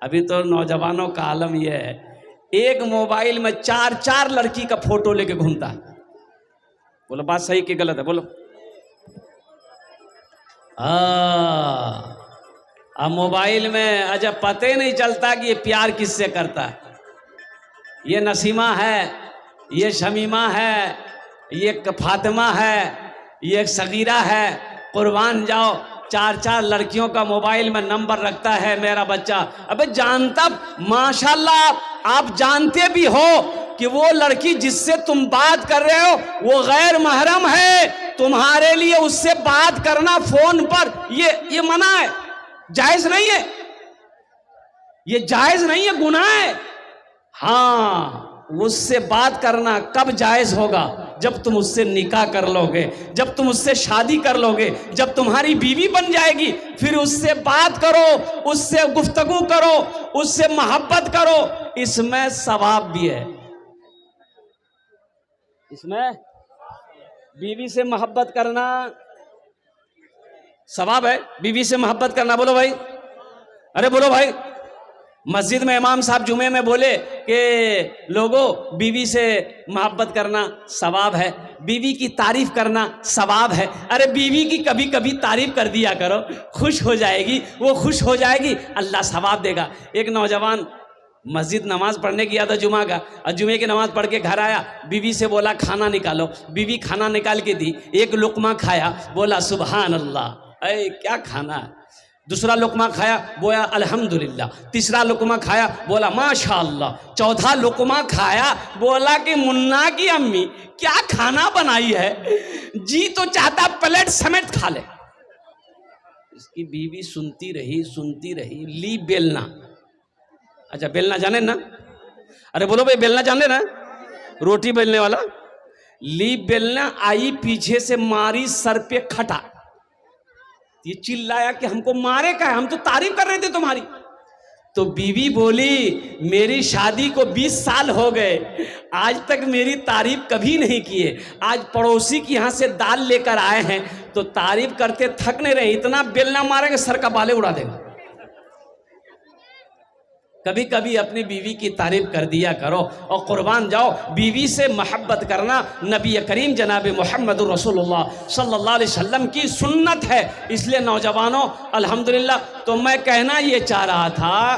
अभी तो नौजवानों का आलम यह है, एक मोबाइल में 4-4 लड़की का फोटो लेके घूमता है। बोलो बात सही कि गलत है? बोलो। अब मोबाइल में अच्छा पता ही नहीं चलता कि ये प्यार किससे करता है। ये नसीमा है, ये शमीमा है, ये फातिमा है, ये सगीरा है। कुर्बान जाओ, 4-4 लड़कियों का मोबाइल में नंबर रखता है मेरा बच्चा। अबे जानता, माशाल्लाह आप जानते भी हो कि वो लड़की जिससे तुम बात कर रहे हो वो गैर महरम है। तुम्हारे लिए उससे बात करना फोन पर ये मना है, जायज नहीं है, ये जायज नहीं है, गुनाह है। हाँ, उससे बात करना कब जायज होगा? जब तुम उससे निकाह कर लोगे, जब तुम उससे शादी कर लोगे, जब तुम्हारी बीवी बन जाएगी, फिर उससे बात करो, उससे गुफ्तगू करो, उससे मोहब्बत करो। इसमें सवाब भी है, इसमें बीवी से मोहब्बत करना सवाब है। बीवी से मोहब्बत करना, बोलो भाई, अरे बोलो भाई। मस्जिद में इमाम साहब जुमे में बोले कि लोगों बीवी से मोहब्बत करना सवाब है, बीवी की तारीफ करना सवाब है। अरे बीवी की कभी कभी तारीफ कर दिया करो, खुश हो जाएगी, वो खुश हो जाएगी, अल्लाह सवाब देगा। एक नौजवान मस्जिद नमाज पढ़ने गया था जुमा का, और जुमे की नमाज पढ़ के घर आया, बीवी से बोला खाना निकालो। बीवी खाना निकाल के दी, एक लुकमा खाया, बोला सुभान अल्लाह, अरे क्या खाना है। दूसरा लुकमा खाया, बोला अल्हम्दुलिल्लाह। तीसरा लुकमा खाया, बोला माशाअल्लाह। चौथा लुकमा खाया, बोला कि मुन्ना की अम्मी क्या खाना बनाई है, जी तो चाहता प्लेट समेत खा ले। इसकी बीवी सुनती रही, ली बेलना। अच्छा बेलना जाने ना? अरे बोलो भाई, बेलना जाने ना? रोटी बेलने वाला। ली बेलना आई, पीछे से मारी सर पे खटा। ये चिल्लाया कि हमको मारे का है, हम तो तारीफ कर रहे थे तुम्हारी। तो बीवी बोली मेरी शादी को 20 साल हो गए, आज तक मेरी तारीफ कभी नहीं किए। आज पड़ोसी के यहाँ से दाल लेकर आए हैं तो तारीफ करते थक नहीं रहे, इतना बेलना मारेंगे सर का बाले उड़ा देगा। कभी कभी अपनी बीवी की तारीफ कर दिया करो। और कुर्बान जाओ, बीवी से मोहब्बत करना नबी करीम जनाब मोहम्मद रसूलुल्लाह सल्लल्लाहु अलैहि वसल्लम की सुन्नत है। इसलिए नौजवानों अल्हम्दुलिल्लाह, तो मैं कहना ये चाह रहा था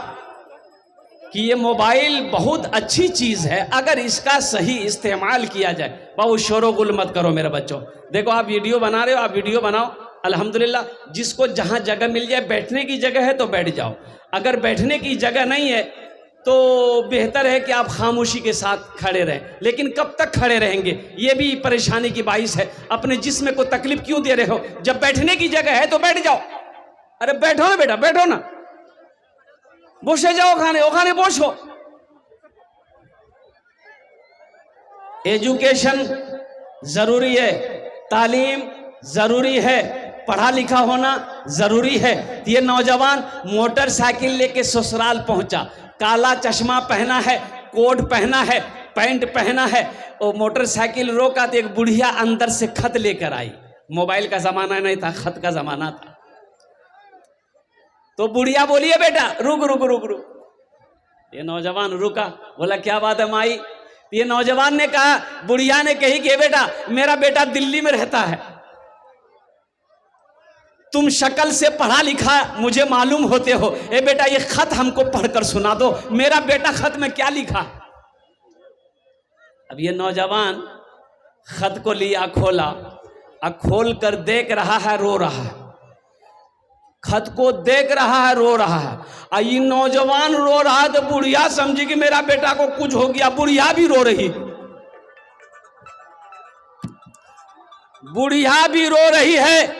कि ये मोबाइल बहुत अच्छी चीज़ है अगर इसका सही इस्तेमाल किया जाए। बाबू शोरो गुल मत करो मेरे बच्चों। देखो आप वीडियो बना रहे हो, आप वीडियो बनाओ अल्हम्दुलिल्लाह। जिसको जहाँ जगह मिल जाए, बैठने की जगह है तो बैठ जाओ, अगर बैठने की जगह नहीं है तो बेहतर है कि आप खामोशी के साथ खड़े रहें। लेकिन कब तक खड़े रहेंगे, ये भी परेशानी की बाइस है। अपने जिस्म को तकलीफ क्यों दे रहे हो? जब बैठने की जगह है तो बैठ जाओ। अरे बैठो ना बेटा, बैठो ना, बोसे जाओ, खाने बोसो। एजुकेशन जरूरी है, तालीम जरूरी है, पढ़ा लिखा होना जरूरी है। ये नौजवान मोटरसाइकिल लेके ससुराल पहुंचा, काला चश्मा पहना है, कोट पहना है, पैंट पहना है, और मोटरसाइकिल रोका तो एक बुढ़िया अंदर से खत लेकर आई। मोबाइल का जमाना नहीं था, खत का जमाना था। तो बुढ़िया बोलिए बेटा रुक रुक रुक रुक। ये नौजवान रुका, बोला क्या बात है माई? ये नौजवान ने कहा, बुढ़िया ने कही कि बेटा मेरा बेटा दिल्ली में रहता है, तुम शक्ल से पढ़ा लिखा मुझे मालूम होते हो, ए बेटा ये खत हमको पढ़कर सुना दो, मेरा बेटा खत में क्या लिखा। अब ये नौजवान खत को लिया, खोला, अब खोल कर देख रहा है, रो रहा है। खत को देख रहा है, रो रहा है। ये नौजवान रो रहा है तो बुढ़िया समझी कि मेरा बेटा को कुछ हो गया, बुढ़िया भी रो रही, बुढ़िया भी रो रही है,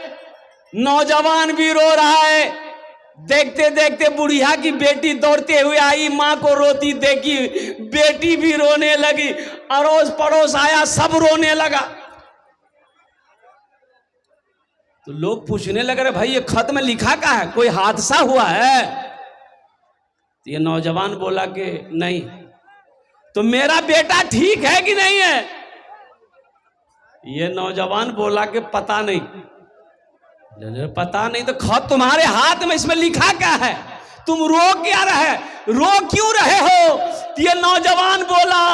नौजवान भी रो रहा है। देखते देखते बुढ़िया की बेटी दौड़ते हुए आई, माँ को रोती देखी, बेटी भी रोने लगी, अड़ोस पड़ोस आया, सब रोने लगा। तो लोग पूछने लगे रे भाई ये खत में लिखा क्या है, कोई हादसा हुआ है? तो ये नौजवान बोला कि नहीं। तो मेरा बेटा ठीक है कि नहीं है? ये नौजवान बोला कि पता नहीं। पता नहीं तो खत तुम्हारे हाथ में, इसमें लिखा क्या है? तुम रो क्या रहे? रो क्यों रहे हो? ये नौजवान बोला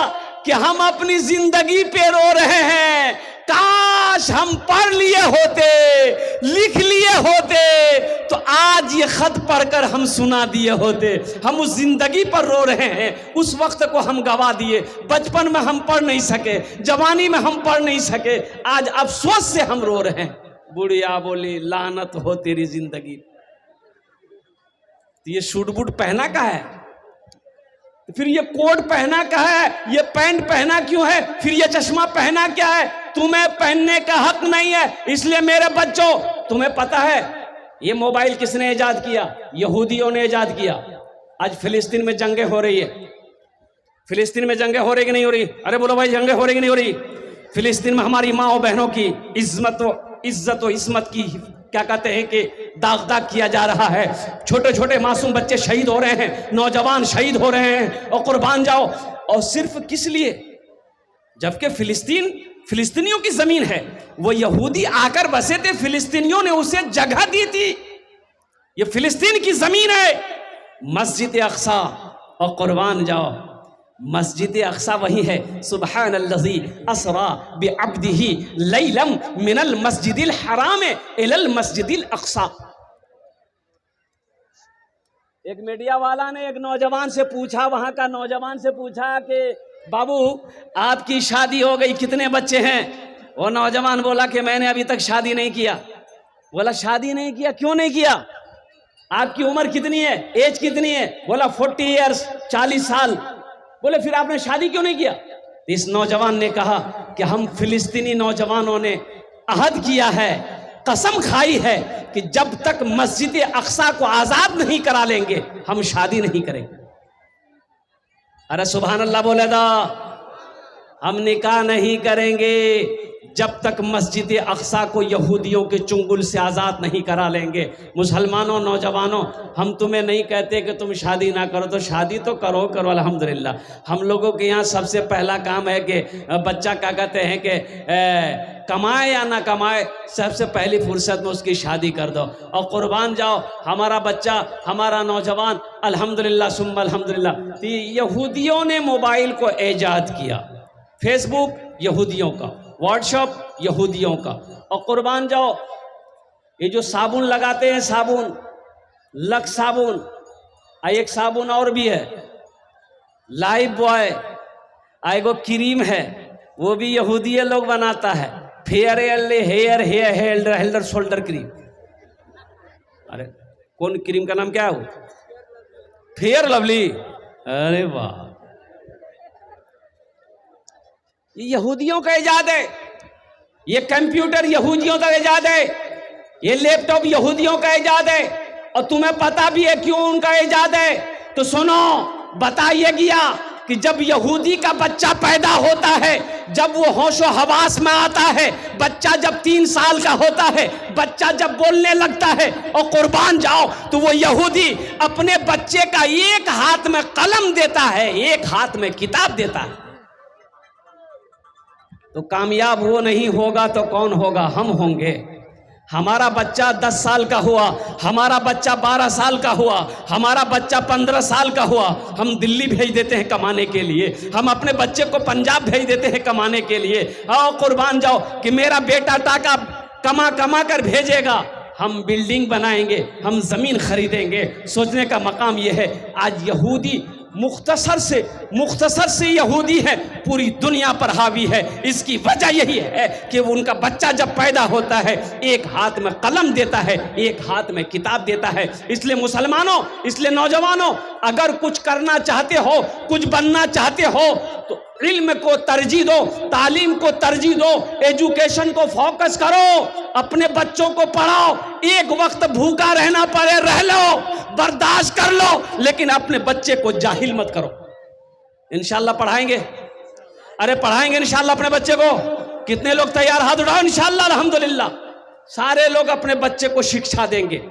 कि हम अपनी जिंदगी पे रो रहे हैं, काश हम पढ़ लिए होते, लिख लिए होते तो आज ये खत पढ़कर हम सुना दिए होते। हम उस जिंदगी पर रो रहे हैं, उस वक्त को हम गवा दिए। बचपन में हम पढ़ नहीं सके, जवानी में हम पढ़ नहीं सके, आज अफसोस से हम रो रहे हैं। बुढ़िया बोली लानत हो तेरी जिंदगी। तो ये सूट बूट पहना का है, फिर ये कोट पहना का है, ये पैंट पहना क्यों है, फिर ये चश्मा पहना क्या है? तुम्हें पहनने का हक नहीं है। इसलिए मेरे बच्चों, तुम्हें पता है ये मोबाइल किसने इजाद किया? यहूदियों ने इजाद किया। आज फिलिस्तीन में जंगें हो रही है। फिलिस्तीन में जंगें हो रही कि नहीं हो रही? अरे बोलो भाई, जंगें हो रही कि नहीं हो रही? फिलिस्तीन में हमारी माँ और बहनों की इज्जत और इस्मत की क्या कहते हैं कि दाग किया जा रहा है। छोटे छोटे मासूम बच्चे शहीद हो रहे हैं, नौजवान शहीद हो रहे हैं, और कुर्बान जाओ। और सिर्फ किस लिए? जबकि फिलिस्तीनियों की जमीन है, वो यहूदी आकर बसे थे, फिलिस्तीनियों ने उसे जगह दी थी। ये फिलिस्तीन की जमीन है। मस्जिद अक्सा, और कुर्बान जाओ, मस्जिद अक्सा वही है। सुब्हानल्लज़ी अस्रा बिअब्दिही लैलम मिनल मस्जिदिल हराम इलल मस्जिदिल अक्सा। एक मीडिया वाला ने एक नौजवान से पूछा, वहां का नौजवान से पूछा कि बाबू आपकी शादी हो गई, कितने बच्चे हैं? वो नौजवान बोला कि मैंने अभी तक शादी नहीं किया। बोला शादी नहीं किया, क्यों नहीं किया? आपकी उम्र कितनी है, एज कितनी है? बोला 40 ईयर्स, 40 साल। बोले फिर आपने शादी क्यों नहीं किया? इस नौजवान ने कहा कि हम फिलिस्तीनी नौजवानों ने अहद किया है, कसम खाई है कि जब तक मस्जिद अक्सा को आजाद नहीं करा लेंगे हम शादी नहीं करेंगे। अरे सुभान अल्लाह बोले दा। हम निकाह नहीं करेंगे जब तक मस्जिद अक्सा को यहूदियों के चुंगल से आज़ाद नहीं करा लेंगे। मुसलमानों, नौजवानों, हम तुम्हें नहीं कहते कि तुम शादी ना करो, तो शादी तो करो अल्हम्दुलिल्लाह। हम लोगों के यहाँ सबसे पहला काम है कि बच्चा क्या कहते हैं कि कमाए या ना कमाए, सबसे पहली फुर्सत में उसकी शादी कर दो। और कुर्बान जाओ, हमारा बच्चा, हमारा नौजवान अल्हम्दुलिल्लाह सुम्मा अल्हम्दुलिल्लाह। यहूदियों ने मोबाइल को ईजाद किया, फेसबुक यहूदियों का, व्हाट्सएप यहूदियों का। और कुर्बान जाओ, ये जो साबुन लगाते हैं, साबुन लक्स साबुन, एक साबुन और भी है लाइफ बॉय, एगो क्रीम है, वो भी यहूदी लोग बनाता है, फेयर हेल्डर शोल्डर क्रीम। अरे कौन क्रीम का नाम क्या है वो? Fair lovely. अरे वाह, ये यहूदियों का इजाद है। ये कंप्यूटर यहूदियों का इजाद है। ये लैपटॉप यहूदियों का इजाद है। और तुम्हें पता भी है क्यों उनका इजाद है? तो सुनो, बताइए गया कि जब यहूदी का बच्चा पैदा होता है, जब वो होशो हवास में आता है, बच्चा जब 3 साल का होता है, बच्चा जब बोलने लगता है, और कुर्बान जाओ तो वो यहूदी अपने बच्चे का एक हाथ में कलम देता है, एक हाथ में किताब देता है। तो कामयाब वो नहीं होगा तो कौन होगा? हम होंगे। हमारा बच्चा 10 साल का हुआ, हमारा बच्चा 12 साल का हुआ, हमारा बच्चा 15 साल का हुआ, हम दिल्ली भेज देते हैं कमाने के लिए, हम अपने बच्चे को पंजाब भेज देते हैं कमाने के लिए। आओ कुर्बान जाओ कि मेरा बेटा टाका कमा कर भेजेगा, हम बिल्डिंग बनाएंगे, हम जमीन खरीदेंगे। सोचने का मकाम यह है, आज यहूदी मुख्तसर से यहूदी है, पूरी दुनिया पर हावी है। इसकी वजह यही है कि उनका बच्चा जब पैदा होता है, एक हाथ में कलम देता है, एक हाथ में किताब देता है। इसलिए मुसलमानों, इसलिए नौजवानों, अगर कुछ करना चाहते हो, कुछ बनना चाहते हो, तो इल्म को तरजीह दो, तालीम को तरजीह दो, एजुकेशन को फोकस करो, अपने बच्चों को पढ़ाओ। एक वक्त भूखा रहना पड़े रह लो, बर्दाश्त कर लो, लेकिन अपने बच्चे को जाहिल मत करो। इंशाल्लाह पढ़ाएंगे, अरे पढ़ाएंगे इंशाल्लाह अपने बच्चे को। कितने लोग तैयार? हाथ उठाओ। इंशाल्लाह अल्हम्दुलिल्लाह सारे लोग अपने बच्चे को शिक्षा देंगे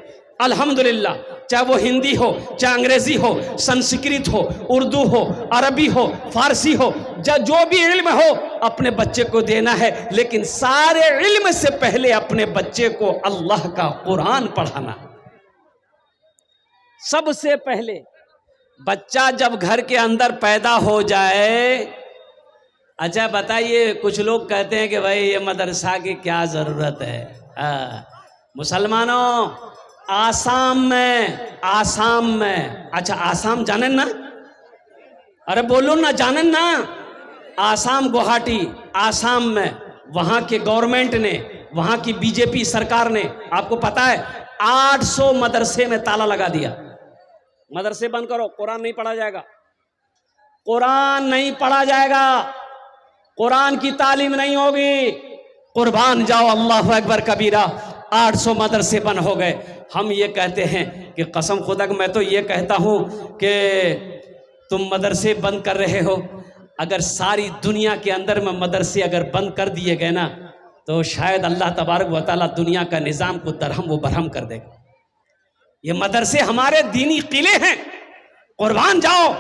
अल्हम्दुलिल्लाह। चाहे वो हिंदी हो, चाहे अंग्रेजी हो, संस्कृत हो, उर्दू हो, अरबी हो, फारसी हो, जो भी इल्म हो अपने बच्चे को देना है। लेकिन सारे इल्म से पहले अपने बच्चे को अल्लाह का कुरान पढ़ाना, सबसे पहले बच्चा जब घर के अंदर पैदा हो जाए, अच्छा बताइए, कुछ लोग कहते हैं कि भाई ये मदरसा की क्या जरूरत है। मुसलमानों, आसाम में, अच्छा आसाम जाने ना, अरे बोलो ना, जाने ना, आसाम गुवाहाटी, आसाम में वहां के गवर्नमेंट ने, वहां की बीजेपी सरकार ने, आपको पता है 800 मदरसे में ताला लगा दिया। मदरसे बंद करो, कुरान नहीं पढ़ा जाएगा, कुरान नहीं पढ़ा जाएगा, कुरान की तालीम नहीं होगी। कुर्बान जाओ, अल्लाह अकबर कबीरा। 800 मदरसे बंद हो गए। हम ये कहते हैं कि कसम खुदा, मैं तो ये कहता हूं कि तुम मदरसे बंद कर रहे हो, अगर सारी दुनिया के अंदर में मदरसे अगर बंद कर दिए गए ना, तो शायद अल्लाह तबारक व तआला दुनिया का निज़ाम को दरहम व बरहम कर देगा। ये मदरसे हमारे दीनी किले हैं। कुर्बान जाओ,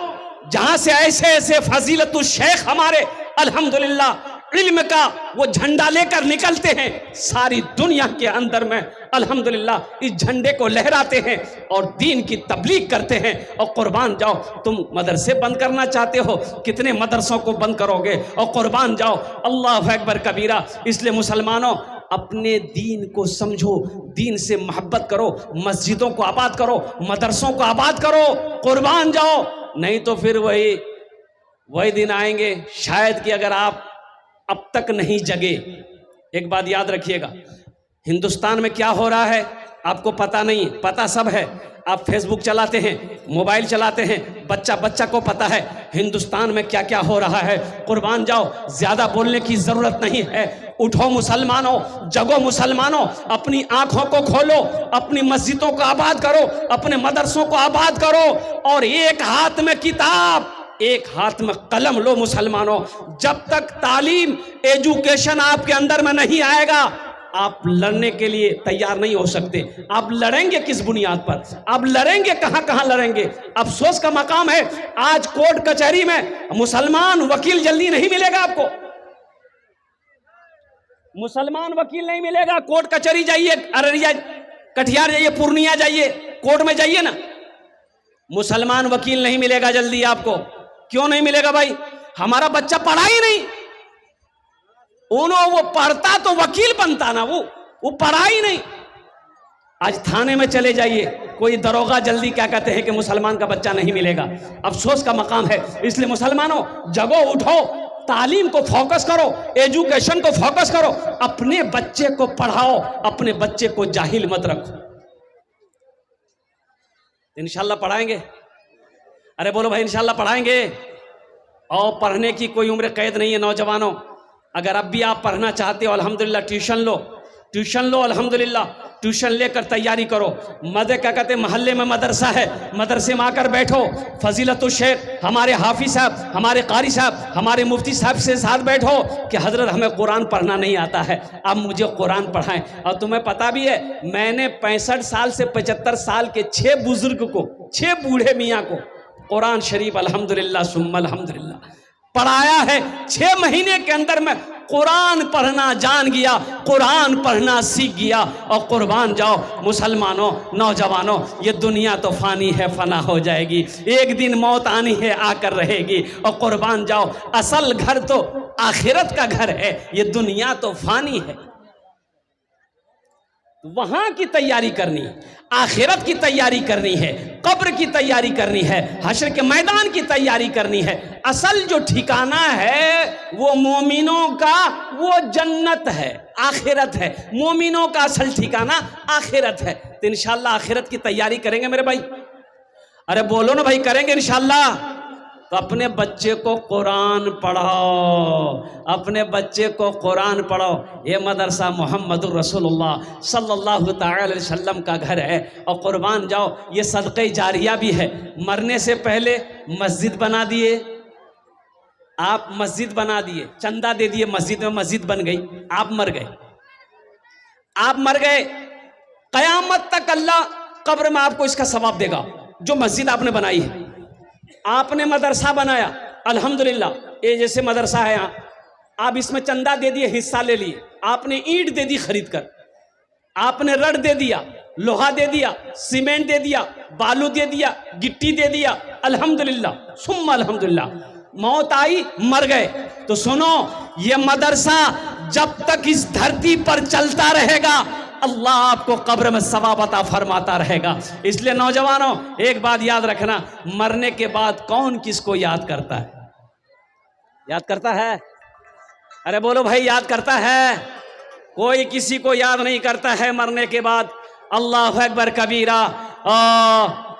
जहां से ऐसे ऐसे फजीलतुल शेख हमारे अल्हम्दुलिल्लाह इल्म का वो झंडा लेकर निकलते हैं, सारी दुनिया के अंदर में अल्हम्दुलिल्लाह इस झंडे को लहराते हैं और दीन की तबलीग करते हैं। और कुर्बान जाओ, तुम मदरसे बंद करना चाहते हो, कितने मदरसों को बंद करोगे? और कुर्बान जाओ, अल्लाह अकबर कबीरा। इसलिए मुसलमानों, अपने दीन को समझो, दीन से मोहब्बत करो, मस्जिदों को आबाद करो, मदरसों को आबाद करो। कुर्बान जाओ, नहीं तो फिर वही दिन आएंगे शायद कि अगर आप अब तक नहीं जगे। एक बात याद रखिएगा, हिंदुस्तान में क्या हो रहा है आपको पता नहीं, पता सब है। आप फेसबुक चलाते हैं, मोबाइल चलाते हैं, बच्चा को पता है हिंदुस्तान में क्या क्या हो रहा है। कुर्बान जाओ, ज्यादा बोलने की जरूरत नहीं है। उठो मुसलमानों, जगो मुसलमानों, अपनी आंखों को खोलो, अपनी मस्जिदों को आबाद करो, अपने मदरसों को आबाद करो, और एक हाथ में किताब, एक हाथ में कलम लो मुसलमानों। जब तक तालीम, एजुकेशन आपके अंदर में नहीं आएगा, आप लड़ने के लिए तैयार नहीं हो सकते। आप लड़ेंगे किस बुनियाद पर? आप लड़ेंगे कहां लड़ेंगे? अफसोस का मकाम है, आज कोर्ट कचहरी में मुसलमान वकील जल्दी नहीं मिलेगा आपको। मुसलमान वकील नहीं मिलेगा। कोर्ट कचहरी जाइए, अररिया, कटिहार जाइए, पूर्णिया जाइए, कोर्ट में जाइए ना, मुसलमान वकील नहीं मिलेगा जल्दी आपको। क्यों नहीं मिलेगा भाई? हमारा बच्चा पढ़ा ही नहीं। वो पढ़ता तो वकील बनता ना, वो पढ़ा ही नहीं। आज थाने में चले जाइए, कोई दरोगा जल्दी क्या कहते हैं कि मुसलमान का बच्चा नहीं मिलेगा। अफसोस का मकाम है। इसलिए मुसलमानों, जगो, उठो, तालीम को फोकस करो, एजुकेशन को फोकस करो, अपने बच्चे को पढ़ाओ, अपने बच्चे को जाहिल मत रखो। इंशाल्लाह पढ़ाएंगे। अरे बोलो भाई, इंशाल्लाह पढ़ाएंगे। और पढ़ने की कोई उम्र कैद नहीं है नौजवानों। अगर अब भी आप पढ़ना चाहते हो, अल्हम्दुलिल्लाह ट्यूशन लो, अल्हम्दुलिल्लाह ट्यूशन लेकर तैयारी करो। मदे क्या कहते, मोहल्ले में मदरसा है, मदरसे में आकर बैठो। फजीलतुल शेख, हमारे हाफिज साहब, हमारे कारी साहब, हमारे मुफ्ती साहब से साथ बैठो कि हजरत हमें कुरान पढ़ना नहीं आता है, आप मुझे कुरान पढ़ाएं। और तुम्हें पता भी है, मैंने 65 साल से 75 साल के 6 बुजुर्ग को, 6 बूढ़े मियाँ को कुरान शरीफ अल्हम्दुलिल्लाह सुम्मा अल्हम्दुलिल्लाह पढ़ाया है। 6 महीने के अंदर में कुरान पढ़ना जान गया, कुरान पढ़ना सीख गया। और कुर्बान जाओ मुसलमानों, नौजवानों, ये दुनिया तो फानी है, फना हो जाएगी, एक दिन मौत आनी है, आकर रहेगी। और कुर्बान जाओ, असल घर तो आखिरत का घर है, ये दुनिया तो फानी है। वहां की तैयारी करनी है, आखिरत की तैयारी करनी है, कब्र की तैयारी करनी है, हश्र के मैदान की तैयारी करनी है। असल जो ठिकाना है वो मोमिनों का, वो जन्नत है, आखिरत है। मोमिनों का असल ठिकाना आखिरत है। तो इंशाल्लाह आखिरत की तैयारी करेंगे मेरे भाई। अरे बोलो ना भाई, करेंगे इंशाल्लाह। तो अपने बच्चे को कुरान पढ़ाओ, अपने बच्चे को कुरान पढ़ाओ। ये मदरसा मोहम्मदुर रसूलुल्लाह सल्लल्लाहु तआला अलैहि वसल्लम का घर है। और कुर्बान जाओ, ये सदक़े जारिया भी है। मरने से पहले मस्जिद बना दिए, आप मस्जिद बना दिए, चंदा दे दिए मस्जिद में, मस्जिद बन गई, आप मर गए, आप मर गए, क़यामत तक अल्लाह कब्र में आपको इसका सवाब देगा। जो मस्जिद आपने बनाई है, आपने मदरसा बनाया, अल्हम्दुलिल्लाह, ये जैसे मदरसा है यहाँ, आप इसमें चंदा दे दिए, हिस्सा ले लिए, आपने ईंट दे दी खरीद कर, आपने रड दे दिया, लोहा दे दिया, सीमेंट दे दिया, बालू दे दिया, गिट्टी दे दिया, अल्हम्दुलिल्लाह सुम्मा अल्हम्दुलिल्लाह, मौत आई मर गए। तो सुनो, ये मदरसा जब तक इस धरती पर चलता रहेगा अल्लाह आपको कब्र में सवाब अता फरमाता रहेगा। इसलिए नौजवानों एक बात याद रखना, मरने के बाद कौन किसको याद करता है? याद करता है? अरे बोलो भाई, याद करता है? कोई किसी को याद नहीं करता है मरने के बाद। अल्लाह अकबर कबीरा।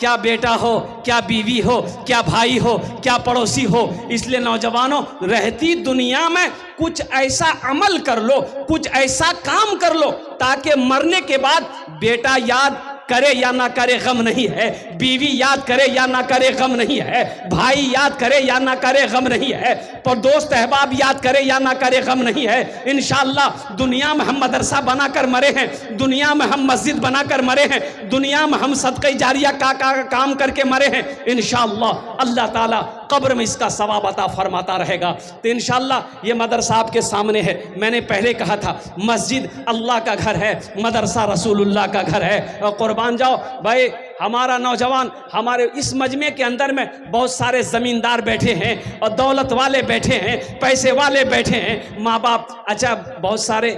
क्या बेटा हो, क्या बीवी हो, क्या भाई हो, क्या पड़ोसी हो। इसलिए नौजवानों, रहती दुनिया में कुछ ऐसा अमल कर लो, कुछ ऐसा काम कर लो ताकि मरने के बाद बेटा याद करे या ना करे गम नहीं है, बीवी याद करे या ना करे गम नहीं है, भाई याद करे या ना करे गम नहीं है, पर दोस्त अहबाब याद करे या ना करे गम नहीं है। इंशाअल्लाह दुनिया में हम मदरसा बनाकर मरे हैं, दुनिया में हम मस्जिद बनाकर मरे हैं, दुनिया में हम सदक़े जारिया का काम करके मरे हैं। इंशाअल्लाह अल्लाह ताला कब्र में इसका सवाब अता फरमाता रहेगा। तो इंशाअल्लाह ये मदरसा आपके सामने है। मैंने पहले कहा था मस्जिद अल्लाह का घर है, मदरसा रसूलुल्लाह का घर है। और कुर्बान जाओ भाई, हमारा नौजवान, हमारे इस मजमे के अंदर में बहुत सारे ज़मींदार बैठे हैं और दौलत वाले बैठे हैं, पैसे वाले बैठे हैं, माँ बाप, अच्छा बहुत सारे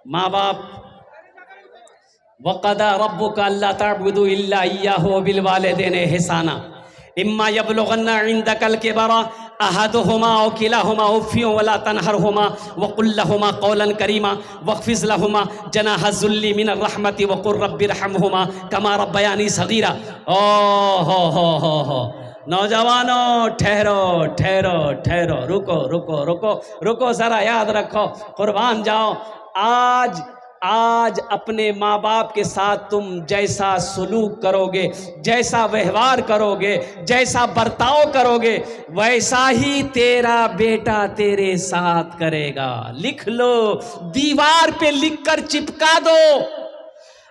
माँ बाप। वक़दा रब्बुका अल्ला तअबुदू इल्ला इय्याहु व बिल वालिदैनि इहसाना इम्मा यबलुगन्ना इंदकल किबरा अहदुहुमा औ किलाहुमा उफ़्फिन वला तनहरहुमा वक़ुल लहुमा क़ौलन करीमा वख़्फ़िज़ लहुमा जनाह ज़ुल्ली मिनर रहमति वक़ुल रब्बिरहमहुमा कमा रब्बयानी सग़ीरा। ओ हो नौजवानों, ठहरो ठहरो ठहरो, रुको रुको रुको रुको, ज़रा याद रखो, कुर्बान जाओ। आज अपने माँ बाप के साथ तुम जैसा सलूक करोगे, जैसा व्यवहार करोगे, जैसा बर्ताव करोगे, वैसा ही तेरा बेटा तेरे साथ करेगा। लिख लो, दीवार पे लिखकर चिपका दो।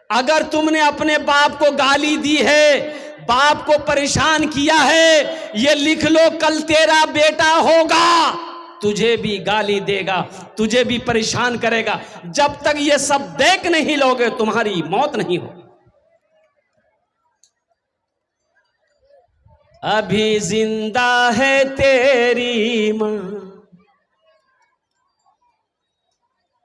अगर तुमने अपने बाप को गाली दी है, बाप को परेशान किया है, ये लिख लो, कल तेरा बेटा होगा, तुझे भी गाली देगा, तुझे भी परेशान करेगा। जब तक ये सब देख नहीं लोगे तुम्हारी मौत नहीं हो। अभी जिंदा है तेरी माँ,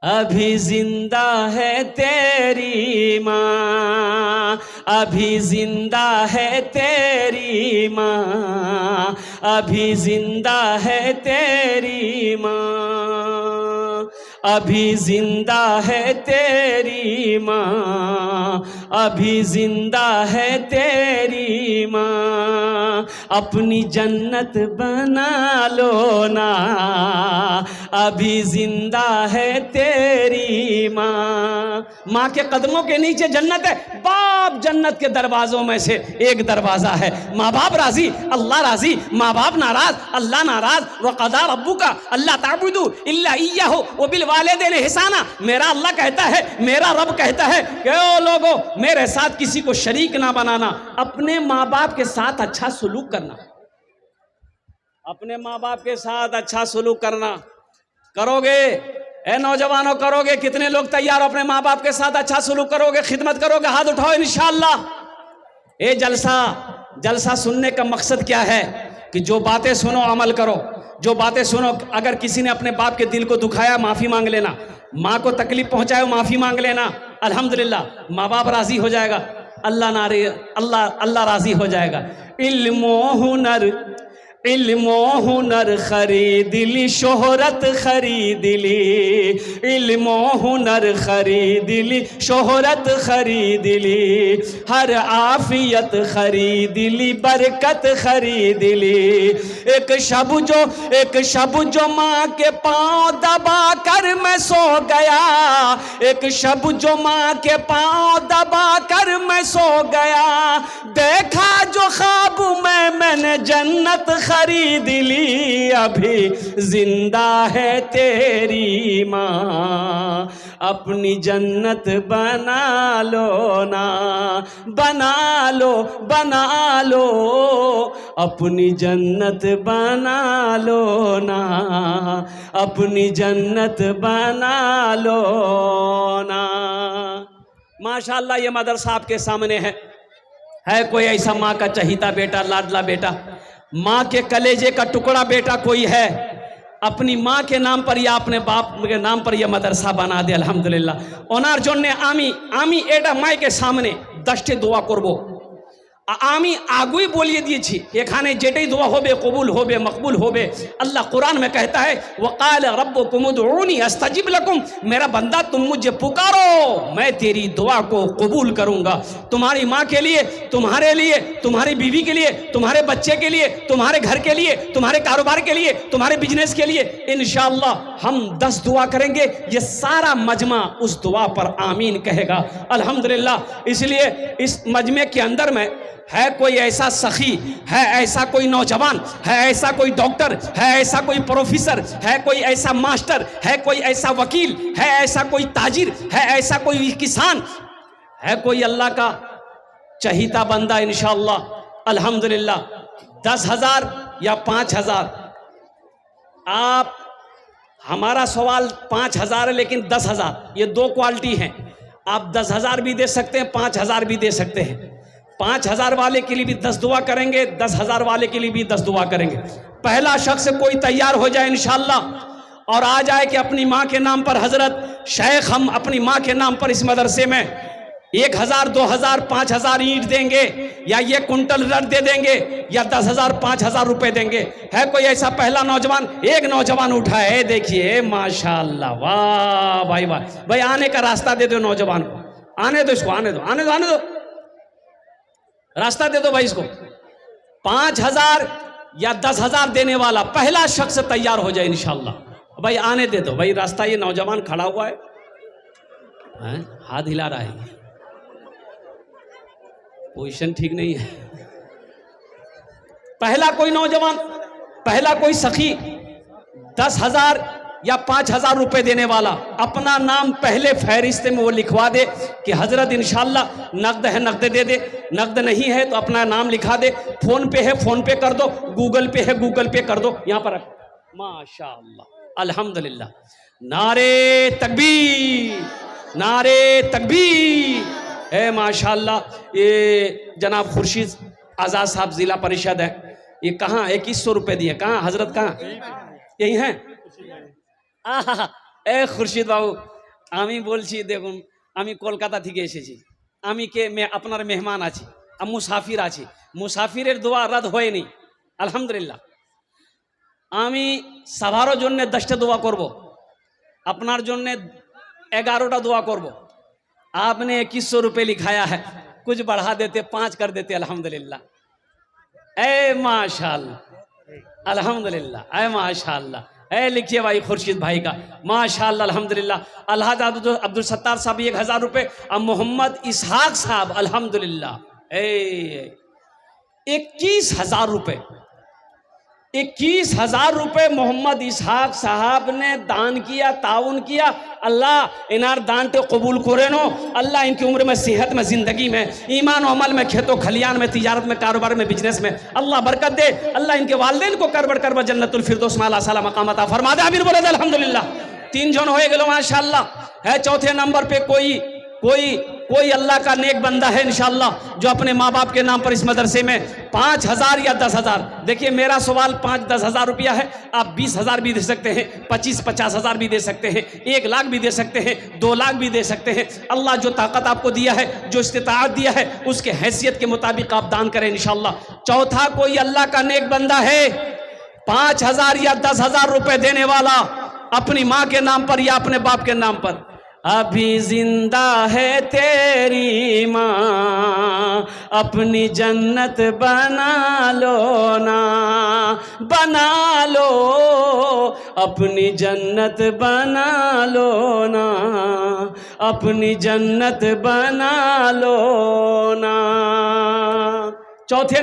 अभी जिंदा है तेरी माँ, अभी जिंदा है तेरी माँ, अभी जिंदा है तेरी माँ, अभी जिंदा है तेरी माँ, अभी जिंदा है तेरी माँ, अपनी जन्नत बना लो ना, अभी जिंदा है तेरी माँ। माँ के कदमों के नीचे जन्नत है। बाप जन्नत के दरवाजों में से एक दरवाजा है। माँ बाप राजी, अल्लाह राजी, माँ बाप नाराज, अल्लाह नाराज। वक़दा रब्बुका अल्ला ताबुदू इल्ला इय्याहु व बिल वालिदैनि इहसाना। मेरा अल्लाह कहता है, मेरा रब कहता है कि ओ लोगों, मेरे साथ किसी को शरीक ना बनाना। अपने माँ बाप के साथ अच्छा सलूक करना, अपने माँ बाप के साथ अच्छा सलूक करना। करोगे ए नौजवानों, करोगे? कितने लोग तैयार हो अपने माँ बाप के साथ अच्छा सलूक करोगे, खिदमत करोगे? हाथ उठाओ इंशाअल्लाह। ये जलसा सुनने का मकसद क्या है कि जो बातें सुनो अमल करो। जो बातें सुनो, अगर किसी ने अपने बाप के दिल को दुखाया माफ़ी मांग लेना, माँ को तकलीफ पहुंचाए माफ़ी मांग लेना, अल्हम्दुलिल्लाह माँ बाप राजी हो जाएगा, अल्लाह राजी हो जाएगा। इल्मो हुनर खरीद ली, शोहरत खरीद ली, इल्मो हुनर खरीद ली, शोहरत खरीद ली, हर आफियत खरीद ली, बरकत खरीद ली। एक शब जो माँ के पाँव दबा कर मैं सो गया, एक शब जो माँ के पाँव दबा कर मैं सो गया, देखा जो ख्वाब में मैंने जन्नत खरीद ली, अभी जिंदा है तेरी माँ, अपनी जन्नत बना लो ना, बना लो बना लो, अपनी जन्नत बना लो ना, अपनी जन्नत बना लो ना। माशाअल्लाह ये मदरसा आपके सामने है। है कोई ऐसा माँ का चहीता बेटा, लाडला बेटा, माँ के कलेजे का टुकड़ा बेटा कोई है, अपनी माँ के नाम पर या अपने बाप के नाम पर यह मदरसा बना दे। अल्हम्दुलिल्लाह ओनार जन्ने आमी एटा माई के सामने 10टे দোয়া করব। আমি आगुई बोलिए दिएছি এখানে যেটাই দোয়া হবে কবুল হবে মকবুল হবে। अल्लाह कुरान में कहता है वक़ाल रब्बुकुम उदऊनी अस्तजिब लकुम, मेरा बंदा तुम मुझे पुकारो मैं तेरी दुआ को कबूल करूंगा। तुम्हारी माँ के लिए, तुम्हारे लिए, तुम्हारी बीवी के लिए, तुम्हारे बच्चे के लिए, तुम्हारे घर के लिए, तुम्हारे कारोबार के लिए, तुम्हारे बिजनेस के लिए इंशाअल्लाह हम 10 दुआ करेंगे। ये सारा मजमा उस दुआ पर आमीन कहेगा। अल्हम्दुलिल्लाह इसलिए इस मजमे के अंदर में है कोई ऐसा सखी, है ऐसा कोई नौजवान, है ऐसा कोई डॉक्टर, है ऐसा कोई प्रोफेसर, है कोई ऐसा मास्टर, है कोई ऐसा वकील, है ऐसा कोई ताजिर, है ऐसा कोई किसान, है कोई अल्लाह का चहीता बंदा इंशाअल्लाह अल्हम्दुलिल्लाह 10,000 या 5,000। आप हमारा सवाल 5,000 है लेकिन 10,000 ये 2 क्वालिटी हैं। आप 10,000 भी दे सकते हैं, 5,000 भी दे सकते हैं। 5,000 वाले के लिए भी 10 दुआ करेंगे, 10,000 वाले के लिए भी 10 दुआ करेंगे। पहला शख्स कोई तैयार हो जाए इंशाअल्लाह और आ जाए कि अपनी माँ के नाम पर हजरत शेख हम अपनी माँ के नाम पर इस मदरसे में 1,000, 2,000, 5,000 ईंट देंगे या ये कुंटल रड दे देंगे या 10,000, 5,000 रुपए देंगे। है कोई ऐसा पहला नौजवान? एक नौजवान उठा है, देखिए माशाअल्लाह, वाह भाई वाह। भाई आने का रास्ता दे दो नौजवान को, आने दो इसको, आने दो, आने दो, आने दो, रास्ता दे दो भाई इसको। 5,000 या 10,000 देने वाला पहला शख्स तैयार हो जाए इंशाअल्लाह। भाई आने दे दो भाई रास्ता। ये नौजवान खड़ा हुआ है, हाथ हिला रहा है, पोजीशन ठीक नहीं है। पहला कोई नौजवान, पहला कोई सखी 10,000 या 5,000 रुपए देने वाला अपना नाम पहले फहरिस्त में वो लिखवा दे कि हजरत इंशाअल्लाह नकद है नकद दे दे, नकद नहीं है तो अपना नाम लिखा दे, फोन पे है फोन पे कर दो, गूगल पे है गूगल पे कर दो। यहां पर माशाअल्लाह अल्हम्दुलिल्लाह, नारे तकबीर, नारे तकबीर है माशाअल्लाह। ये जनाब खुर्शीद आज़ाद साहब जिला परिषद है, ये कहाँ 2100 रुपए दिए, कहाँ हजरत कहाँ? यही है। এ খুরশিদ বাবু আমি বলছি দেখুন আমি কলকাতা থেকে এসেছি, আমি কে আপনার মেহমান আছি, মুসাফির আছি, মুসাফিরের দোয়া রাত হয়নি আলহামদুলিল্লাহ। আমি সবার জন্য 10টা দোয়া করব, আপনার জন্য 11টা দোয়া করব। आपने 2100 रुपये लिखाया है, कुछ बढ़ा देते 5 कर देते अल्हम्दुलिल्लाह। ए माशाअल्लाह अल्हम्दुलिल्लाह, ए माशाअल्लाह। ए लिखिए भाई खुर्शीद भाई का माशाअल्लाह अल्हम्दुलिल्लाह। अलहाज अब्दुल सत्तार साहब 1,000 रुपये, अब मोहम्मद इसहाक साहब अल्हम्दुलिल्लाह 21,000 रुपये, 21,000 रुपये मोहम्मद इसहाक साहब ने दान किया, ताउन किया। अल्लाह इनार दान तो कबूल करे नो, अल्लाह इनकी उम्र में, सेहत में, ज़िंदगी में, ईमान अमल में, खेतों खलियान में, तिजारत में, कारोबार में, बिजनेस में अल्लाह बरकत दे। अल्लाह इनके वालिदैन को करबड़ करबड़ जन्नतुल फिरदौस में आला मकाम अता फरमा दे। आमीन बोले अल्हम्दुलिल्लाह। 3 जन हो गए माशाअल्लाह। है चौथे नंबर पे कोई अल्लाह का नेक बंदा है इंशाअल्लाह जो अपने माँ बाप के नाम पर इस मदरसे में 5,000 या 10,000। देखिए मेरा सवाल 5-10 हज़ार रुपया है, आप 20,000 भी दे सकते हैं, 25-50 हज़ार भी दे सकते हैं, 1 लाख भी दे सकते हैं, 2 लाख भी दे सकते हैं। अल्लाह जो ताकत आपको दिया है, जो इस्तिताअत दिया है, उसके हैसियत के मुताबिक आप दान करें इंशाअल्लाह। चौथा कोई अल्लाह का नेक बंदा है 5,000 या 10,000 रुपये देने वाला अपनी माँ के नाम पर या अपने बाप के नाम पर। अभी जिंदा है तेरी माँ, अपनी जन्नत बना लो ना, बना लो अपनी जन्नत बना लो ना, अपनी जन्नत बना लो ना। चौथे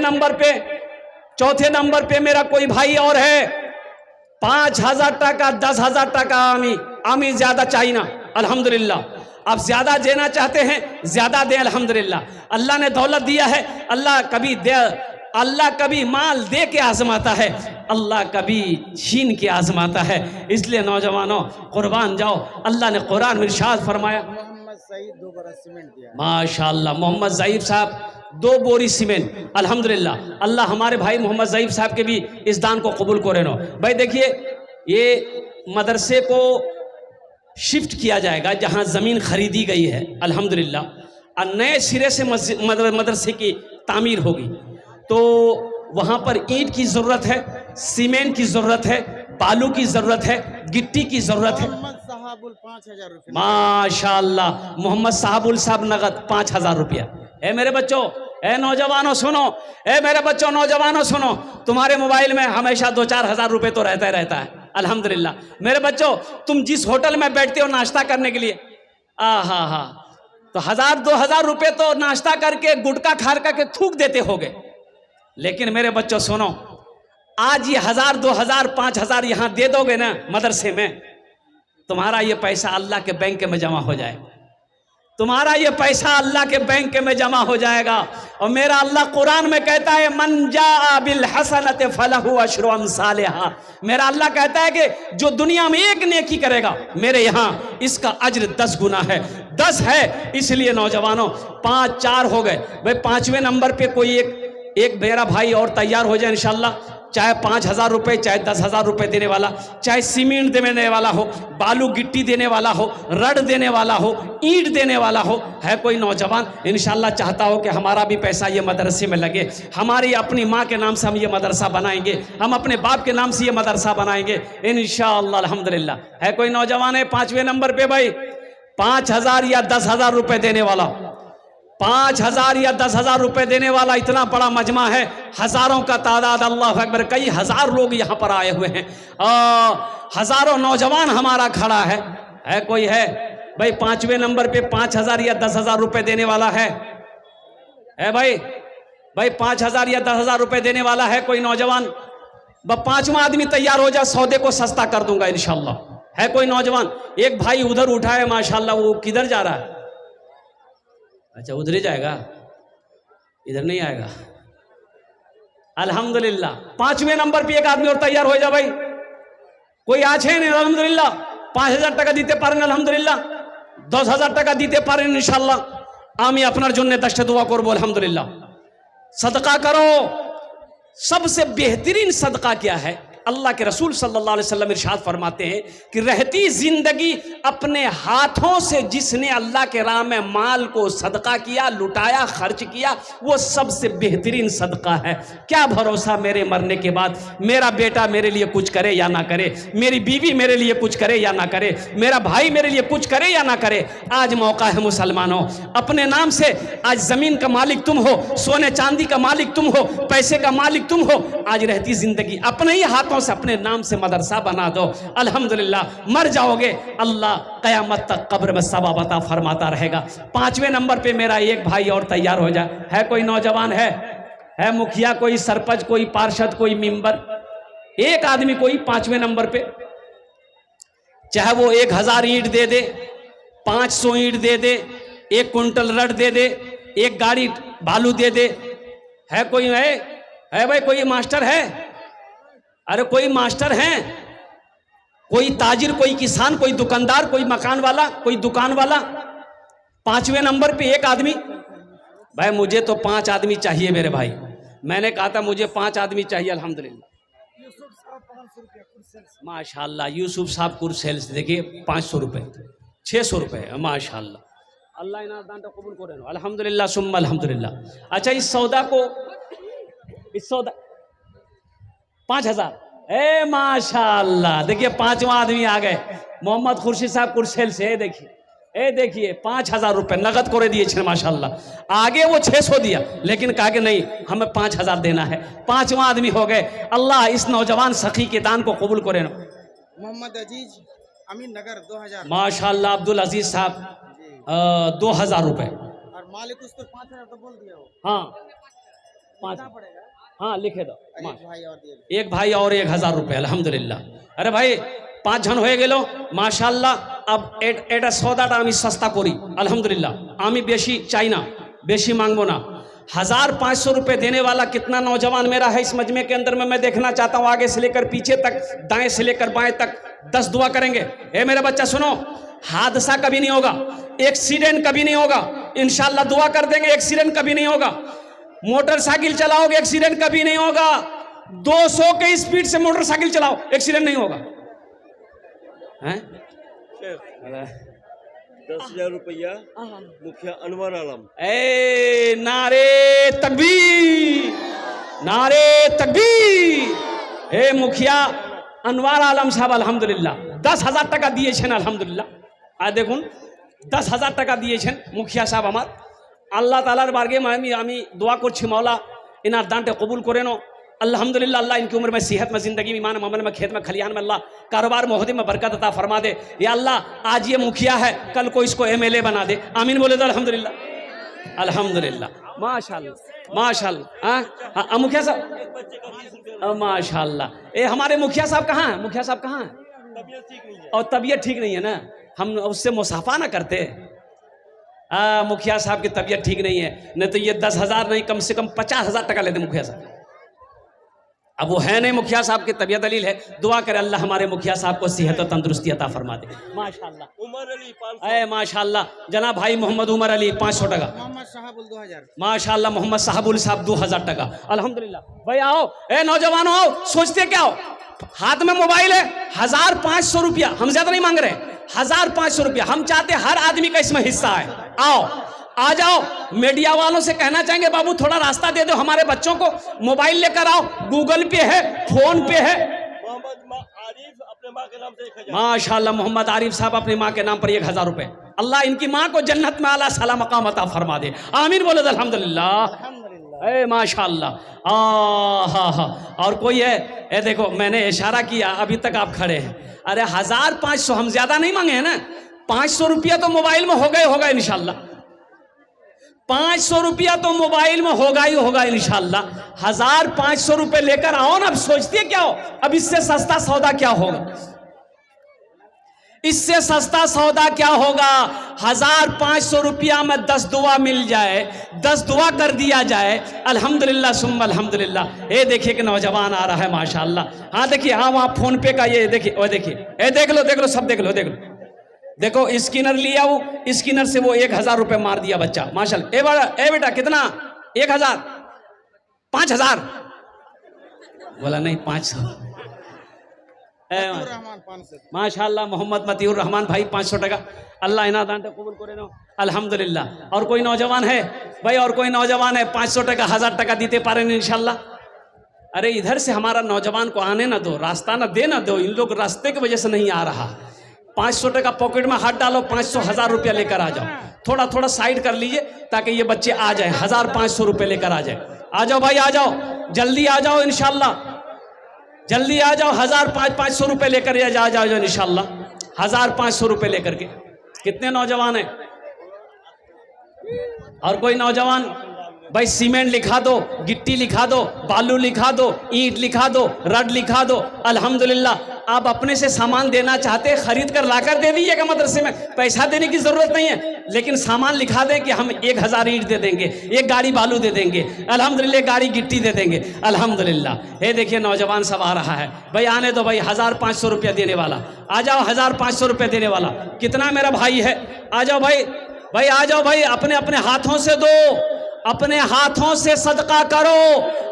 नंबर पे मेरा कोई भाई और है 5,000 টাকা 10,000 টাকা। आमी ज्यादा चाहिए ना अल्हम्दुलिल्लाह। आप ज्यादा देना चाहते हैं ज्यादा दे अल्हम्दुलिल्लाह। अल्लाह ने दौलत दिया है, अल्लाह कभी माल दे के आजमाता है, अल्लाह कभी छीन के आजमाता है। इसलिए नौजवानों कुर्बान जाओ। अल्लाह ने कुरान में इरशाद फरमाया, मोहम्मद सईद 2 बरस सीमेंट दिया माशाअल्लाह। मोहम्मद ज़ईद साहब 2 बोरी सीमेंट। अल्हम्दुलिल्लाह, अल्लाह हमारे भाई मोहम्मद ज़ईफ साहब के भी इस दान को कबूल करे नो। भाई देखिए, ये मदरसे को शिफ्ट किया जाएगा जहां ज़मीन खरीदी गई है अल्हम्दुलिल्लाह, और नए सिरे से मदरसे की तामीर होगी। तो वहां पर ईंट की ज़रूरत है, सीमेंट की ज़रूरत है, बालू की ज़रूरत है, गिट्टी की ज़रूरत है। मोहम्मद साहबुल 5,000 रुपये। माशाअल्लाह, मोहम्मद साहबुल साहब नगद 5,000 रुपया। ए मेरे बच्चों, ए नौजवानों सुनो, ए मेरे बच्चों नौजवानों सुनो, तुम्हारे मोबाइल में हमेशा 2-4 हज़ार रुपये तो रहता है अल्हम्दुलिल्लाह। मेरे बच्चों, तुम जिस होटल में बैठते हो नाश्ता करने के लिए, हा, तो 1,000-2,000 रुपये तो नाश्ता करके गुटखा खा करके थूक देते होगे। लेकिन मेरे बच्चों सुनो, आज ये 1,000-2,000 5,000 यहां दे दोगे ना मदरसे में, तुम्हारा ये पैसा अल्लाह के बैंक में जमा हो जाएगा। तुम्हारा ये पैसा अल्लाह के बैंक में जमा हो जाएगा। और मेरा अल्लाह कुरान में कहता है, मन जा बिल हसनत फलहु अशरु अमसालिहा। मेरा अल्लाह कहता है कि जो दुनिया में एक नेकी करेगा, मेरे यहाँ इसका अज्र 10 गुना है, 10 है। इसलिए नौजवानों, 5-4 हो गए भाई। 5वें नंबर पे कोई एक मेरा भाई और तैयार हो जाए इंशाल्लाह, चाहे 5,000 रुपये, चाहे 10,000 रुपये देने वाला, चाहे सीमेंट देने वाला हो, बालू गिट्टी देने वाला हो, रड देने वाला हो, ईंट देने वाला हो। है कोई नौजवान इंशाल्लाह चाहता हो कि हमारा भी पैसा ये मदरसे में लगे, हमारी अपनी माँ के नाम से हम ये मदरसा बनाएंगे, हम अपने बाप के नाम से ये मदरसा बनाएंगे इंशाअल्लाह अल्हम्दुलिल्लाह। है कोई नौजवान है 5वें नंबर पे भाई, 5,000 या 10,000 रुपये देने वाला, 5,000 या 10,000 रुपये देने वाला। इतना बड़ा मजमा है, हजारों का तादाद, अल्लाह अकबर, कई हजार लोग यहाँ पर आए हुए हैं, हजारों नौजवान हमारा खड़ा है कोई है भाई 5वें नंबर पे 5,000 या 10,000 रुपये देने वाला है भाई 5,000 या 10,000 रुपये देने वाला है कोई नौजवान? 5वां आदमी तैयार हो जा, सौदे को सस्ता कर दूंगा इंशाल्लाह। है कोई नौजवान? एक भाई उधर उठा है माशाल्लाह, वो किधर जा रहा है? अच्छा, उधर ही जाएगा, इधर नहीं आएगा। अल्हम्दुलिल्लाह, 5वें नंबर पे एक आदमी और तैयार हो जा भाई। कोई आज है नहीं अल्हम्दुलिल्लाह, 5,000 টাকা দিতে পারেন আলহামদুলিল্লাহ, 10,000 টাকা দিতে পারেন ইনশাআল্লাহ। আমি আপনার জন্য 10টা দোয়া করব আলহামদুলিল্লাহ। सदका करो। सबसे बेहतरीन सदका क्या है? अल्लाह के रसूल सल्लल्लाहु अलैहि वसल्लम इरशाद फरमाते हैं कि रहती जिंदगी अपने हाथों से जिसने अल्लाह के राह में माल को सदका किया, लुटाया, खर्च किया, वो सबसे बेहतरीन सदका है। क्या भरोसा मेरे मरने के बाद मेरा बेटा मेरे लिए कुछ करे या ना करे, मेरी बीवी मेरे लिए कुछ करे या ना करे, मेरा भाई मेरे लिए कुछ करे या ना करे। आज मौका है मुसलमानों, अपने नाम से आज जमीन का मालिक तुम हो, सोने चांदी का मालिक तुम हो, पैसे का मालिक तुम हो। आज रहती जिंदगी अपने ही हाथ से अपने नाम से मदरसा बना दो, अल्हम्दुलिल्लाह। मर जाओगे, अल्लाह कयामत तक कब्र में सवाब अता फरमाता रहेगा। 5वें नंबर पे मेरा एक भाई और तैयार हो जाए। है कोई नौजवान? है मुखिया, कोई सरपंच, कोई पार्षद, कोई मेंबर, एक आदमी कोई 5वें नंबर पे, चाहे वो 1,000 ईंट दे दे, 500 ईंट दे दे, 1 कुंटल रड दे दे, 1 गाड़ी बालू दे दे। है कोई? है भाई कोई मास्टर है? अरे कोई मास्टर हैं? कोई ताजिर, कोई किसान, कोई दुकानदार, कोई मकान वाला, कोई दुकान वाला? 5वें नंबर पे एक आदमी। भाई मुझे तो 5 आदमी चाहिए मेरे भाई। मैंने कहा था मुझे 5 आदमी चाहिए अल्हम्दुलिल्लाह। माशाल्लाह, यूसुफ साहब कुरसेल्स देखिए 500 रुपये, 600 रुपये, माशाल्लाह। अल्लाह इना दान कबूल करे अल्हम्दुलिल्लाह सुम्मा अल्हम्दुलिल्लाह। अच्छा, इस सौदा 5,000, ए माशाल्लाह। देखिए 5वां आदमी आ गए, मोहम्मद खुर्शीद साहब कुरसेल से। देखिए 5,000 रुपये नगद करे दिए माशाल्लाह। आगे वो 600 दिया, लेकिन कहा कि नहीं हमें 5,000 देना है। 5वां आदमी हो गए। अल्लाह इस नौजवान सखी के दान को कबूल करे। मोहम्मद अजीज अमीन नगर 2,000 माशाल्लाह। अब्दुल अजीज साहब 2,000 रुपये। और मालिक उस पर 5,000 तो बोल दिया हो। हाँ 5 पड़ेगा। हाँ लिखे दो। एक भाई और 1,000 रुपये अल्हम्दुलिल्लाह। अरे भाई 5 जन হয়ে গেল माशाल्लाह। अब এটা সৌদাটা আমি সস্তা করি अल्हम्दुलिल्लाह। আমি বেশি চাই না, বেশি मांगबो ना। 1,500 रुपये देने वाला कितना नौजवान मेरा है इस मजमे के अंदर में मैं देखना चाहता हूँ। आगे से लेकर पीछे तक, दाएं से लेकर बाएं तक 10 दुआ करेंगे। ए मेरे बच्चा सुनो, हादसा कभी नहीं होगा, एक्सीडेंट कभी नहीं होगा, इंशाल्लाह दुआ कर देंगे, एक्सीडेंट कभी नहीं होगा। मोटरसाइकिल चलाओगे एक्सीडेंट कभी नहीं होगा। 200 के स्पीड से मोटरसाइकिल चलाओ, एक्सीडेंट नहीं होगा। हैं? 10,000 रुपया मुखिया अनवर आलम। ए नारे तकबीर, नारे तकबीर। ए मुखिया अनवर आलम साहब अल्हम्दुलिल्लाह 10,000 টাকা দিয়েছেন আলহামদুলিল্লাহ। আর দেখুন 10,000 টাকা দিয়েছেন মুখিয়া সাহেব আমার। আল্লাহ তাআলার বারগে আমি দোয়া করছি মওলা इनार दानटे कबूल करे नो अल्हम्दुलिल्लाह। अल्लाह इनकी उम्र में सेहत में जिंदगी में ईमान में अमन में खेत में खलियान में अल्लाह कारोबार मोहदी में बरकत अता फरमा दे। या अल्लाह आज ये मुखिया है कल को इसको MLA बना दे। आमीन बोले तो अल्हम्दुलिल्लाह, अल्हम्दुलिल्लाह, माशाल्लाह माशाल्लाह। हाँ मुखिया साहब माशाल्लाह। ये हमारे मुखिया साहब कहाँ हैं? मुखिया साहब कहाँ हैं? और तबीयत ठीक नहीं है ना, हम उससे मुसाफा ना करते। मुखिया साहब की तबीयत ठीक नहीं है, नहीं तो ये 10,000 नहीं कम से कम 50,000 टका लेते मुखिया साहब। अब वो है नहीं, मुखिया साहब की तबीयत दलील है। दुआ करे अल्लाह हमारे मुखिया साहब को सेहत और तंदुरुस्ती अता फरमा दे। माशाल्लाह। उमर अली 500। ए माशाल्लाह जनाब भाई मोहम्मद उमर अली 500 टका। मोहम्मद साहबुल 2000। माशाल्लाह मोहम्मद साहबुल साहब 2,000 टका अल्हम्दुलिल्लाह। भाई आओ, ए नौजवानों आओ, सोचते क्या हो? हाथ में मोबाइल है, 1,500 रुपया, हम ज्यादा नहीं मांग रहे, 1,500 रुपया। हम चाहते हर आदमी का इसमें हिस्सा है। आओ आ जाओ, मीडिया वालों से कहना चाहेंगे बाबू थोड़ा रास्ता दे दो हमारे बच्चों को, मोबाइल लेकर आओ, गूगल पे है, फोन पे है। मोहम्मद आरिफ अपने माँ के नाम से 1,000। माशाल्लाह मोहम्मद आरिफ साहब अपनी माँ के नाम पर 1,000 रुपए। अल्लाह इनकी माँ को जन्नत में आला साला मकाम अता फरमा दे। आमीन बोलो अल्हम्दुलिल्लाह। ए माशाल्लाह। हाँ और कोई है? ए देखो मैंने इशारा किया, अभी तक आप खड़े हैं। अरे 1,500 हम ज्यादा नहीं मांगे हैं ना, 500 रुपया तो मोबाइल में होगा इंशाल्लाह। 500 रुपया तो मोबाइल में होगा ही होगा इंशाल्लाह। 1,500 रुपए लेकर आओ ना। अब सोचते क्या हो, अब इससे सस्ता सौदा क्या होगा? इससे सस्ता सौदा क्या होगा? 1,500 रुपया में 10 दुआ मिल जाए, 10 दुआ कर दिया जाए, अल्हम्दुलिल्लाह सुम्मा अल्हम्दुलिल्लाह। ये देखिए कि नौजवान आ रहा है माशाल्लाह। हाँ देखिए, हाँ वहाँ फोन पे का ये देखिए, वो देखिए, ये देख लो सब देख लो। देखो स्किनर लिया, वो स्किनर से वो 1,000 रुपए मार दिया बच्चा माशाल्लाह। ए बेटा कितना? 1,000 5,000 बोला नहीं 500। माशाल्लाह मोहम्मद मतीउर रहमान भाई 500 टका। अल्लाह इना दान कबूल करे नो अल्हम्दुलिल्लाह। और कोई नौजवान है भाई? और कोई नौजवान है? 500 टका 1,000 टका दीते पारे इंशाल्लाह। अरे इधर से हमारा नौजवान को आने ना दो, रास्ता ना दे ना दो। इन लोग रास्ते की वजह से नहीं आ रहा। 500 टका पॉकेट में हाथ डालो, 500 1,000 रुपया लेकर आ जाओ। थोड़ा थोड़ा साइड कर लीजिए ताकि ये बच्चे आ जाए, 1,500 रुपये लेकर आ जाए। आ जाओ भाई, आ जाओ, जल्दी आ जाओ इंशाल्लाह, जल्दी आ जाओ। 1,500 रुपये लेकर आ जाओ इंशाल्लाह। 1,500 रुपये लेकर के। कितने नौजवान हैं? और कोई नौजवान? भाई सीमेंट लिखा दो, गिट्टी लिखा दो, बालू लिखा दो, ईंट लिखा दो, रड लिखा दो। अल्हम्दुलिल्लाह आप अपने से सामान देना चाहते हैं, खरीद कर लाकर दे दीजिएगा मदरसे में, पैसा देने की जरूरत नहीं है। लेकिन सामान लिखा दें कि हम 1,000 ईंट दे देंगे, 1 गाड़ी बालू दे देंगे, अल्हम्दुलिल्लाह 1 गाड़ी गिट्टी दे देंगे अल्हम्दुलिल्लाह। ये देखिए नौजवान सब आ रहा है। भाई आने दो भाई, 1,500 रुपया देने वाला आ जाओ, 1,500 रुपया देने वाला। कितना मेरा भाई है? आ जाओ भाई, भाई आ जाओ भाई, अपने अपने हाथों से दो, अपने हाथों से सदका करो,